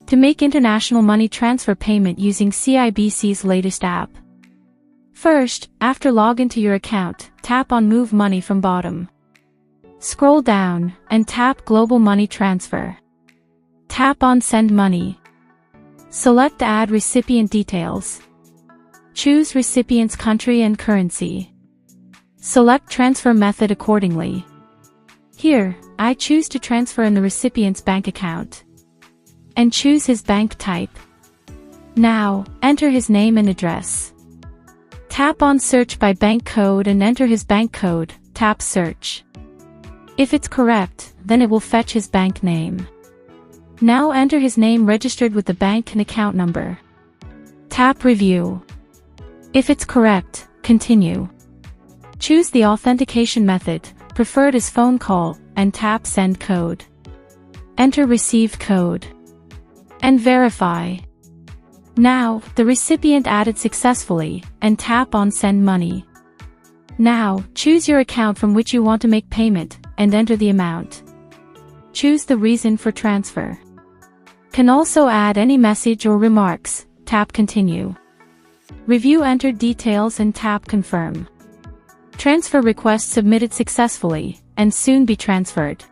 To make international money transfer payment using CIBC's latest app. First, after log into your account, tap on Move Money from bottom. Scroll down, and tap Global Money Transfer. Tap on Send Money. Select Add Recipient Details. Choose recipient's country and currency. Select transfer method accordingly. Here, I choose to transfer in the recipient's bank account. And choose his bank type. Now, enter his name and address. Tap on Search by Bank Code and enter his bank code, tap Search. If it's correct, then it will fetch his bank name. Now enter his name registered with the bank and account number. Tap Review. If it's correct, continue. Choose the authentication method, preferred as phone call, and tap Send Code. Enter received code. And verify. Now, the recipient added successfully, and tap on Send Money. Now, choose your account from which you want to make payment, and enter the amount. Choose the reason for transfer. Can also add any message or remarks, tap Continue. Review entered details and tap Confirm. Transfer request submitted successfully, and soon be transferred.